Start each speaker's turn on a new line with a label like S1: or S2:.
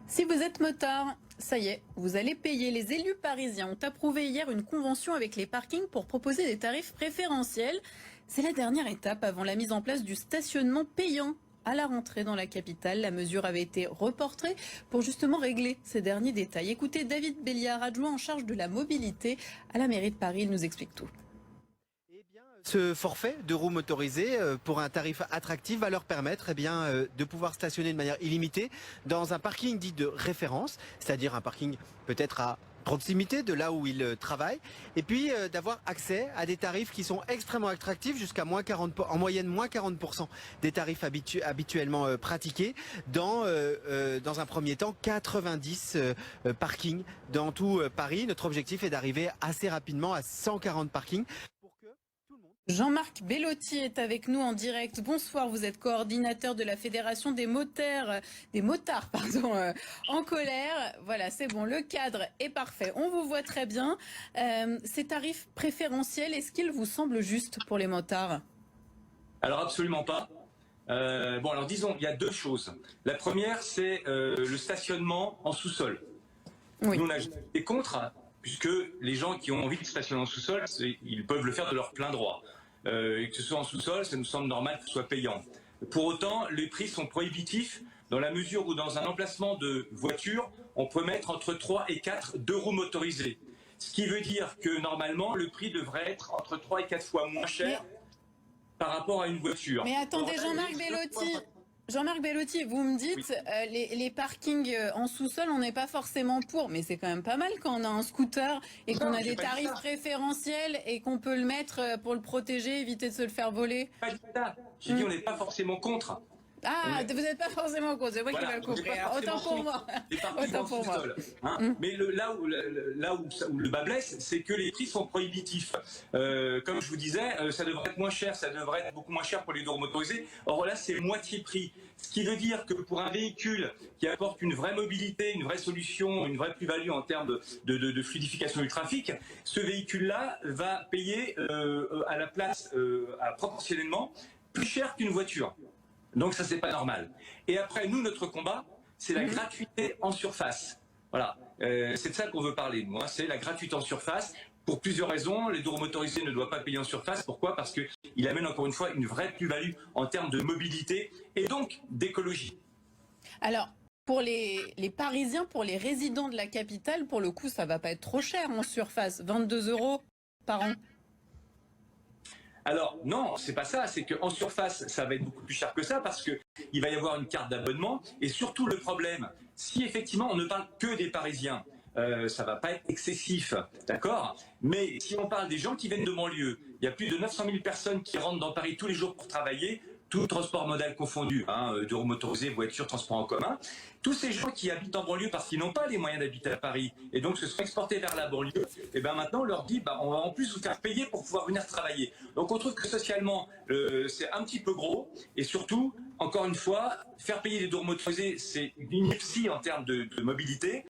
S1: Si vous êtes motard, ça y est, vous allez payer. Les élus parisiens ont approuvé hier une convention avec les parkings pour proposer des tarifs préférentiels. C'est la dernière étape avant la mise en place du stationnement payant à la rentrée dans la capitale. La mesure avait été reportée pour justement régler ces derniers détails. Écoutez David Béliard, adjoint en charge de la mobilité à la mairie de Paris, il nous explique tout.
S2: Ce forfait de roues motorisées pour un tarif attractif va leur permettre de pouvoir stationner de manière illimitée dans un parking dit de référence, c'est-à-dire un parking peut-être à proximité de là où ils travaillent, et puis d'avoir accès à des tarifs qui sont extrêmement attractifs, jusqu'à en moyenne moins 40% des tarifs habituellement pratiqués, dans un premier temps 90 parkings dans tout Paris. Notre objectif est d'arriver assez rapidement à 140 parkings.
S1: Jean-Marc Bellotti est avec nous en direct. Bonsoir, vous êtes coordinateur de la Fédération des motards, en colère. Voilà, c'est bon, le cadre est parfait. On vous voit très bien. Ces tarifs préférentiels, est-ce qu'ils vous semblent justes pour les motards?
S3: Alors absolument pas. Alors disons, il y a deux choses. La première, c'est le stationnement en sous-sol.
S1: Oui.
S3: Nous, on a été contre, puisque les gens qui ont envie de stationner en sous-sol, ils peuvent le faire de leur plein droit. Et que ce soit en sous-sol, ça nous semble normal que ce soit payant. Pour autant, les prix sont prohibitifs dans la mesure où dans un emplacement de voiture, on peut mettre entre 3 et 4 deux roues motorisées. Ce qui veut dire que normalement, le prix devrait être entre 3 et 4 fois moins cher par rapport à une voiture.
S1: Mais attendez, Jean-Marc Bellotti, vous me dites, oui. Les parkings en sous-sol, on n'est pas forcément pour, mais c'est quand même pas mal quand on a un scooter et qu'on a des tarifs préférentiels et qu'on peut le mettre pour le protéger, éviter de se le faire voler.
S3: Pas dit ça. J'ai dit on n'est pas forcément contre.
S1: Ah, vous n'êtes pas forcément contre, c'est moi qui vais le couper. Autant pour moi.
S3: Autant pour moi. Mais là où le bas blesse, c'est que les prix sont prohibitifs. Comme je vous disais, ça devrait être moins cher, ça devrait être beaucoup moins cher pour les deux roues motorisées. Or là, c'est moitié prix. Ce qui veut dire que pour un véhicule qui apporte une vraie mobilité, une vraie solution, une vraie plus-value en termes de fluidification du trafic, ce véhicule-là va payer à la place, proportionnellement, plus cher qu'une voiture. Donc ça, c'est pas normal. Et après, nous, notre combat, c'est la gratuité en surface. Voilà, c'est de ça qu'on veut parler, nous. C'est la gratuité en surface. Pour plusieurs raisons, les deux roues motorisées ne doivent pas payer en surface. Pourquoi? Parce qu'il amène encore une fois une vraie plus-value en termes de mobilité et donc d'écologie.
S1: Alors, pour les Parisiens, pour les résidents de la capitale, pour le coup, ça va pas être trop cher en surface. 22 € par an.
S3: Alors non, c'est pas ça, c'est qu'en surface, ça va être beaucoup plus cher que ça parce qu'il va y avoir une carte d'abonnement et surtout le problème, si effectivement on ne parle que des Parisiens, ça va pas être excessif, d'accord? Mais si on parle des gens qui viennent de banlieue, il y a plus de 900 000 personnes qui rentrent dans Paris tous les jours pour travailler, tout transport modal confondu, deux roues motorisées, voitures, transport en commun. Tous ces gens qui habitent en banlieue parce qu'ils n'ont pas les moyens d'habiter à Paris et donc se sont exportés vers la banlieue, et bien maintenant on leur dit on va en plus vous faire payer pour pouvoir venir travailler. Donc on trouve que socialement c'est un petit peu gros et surtout, encore une fois, faire payer les deux roues motorisées, c'est une ineptie en termes de mobilité.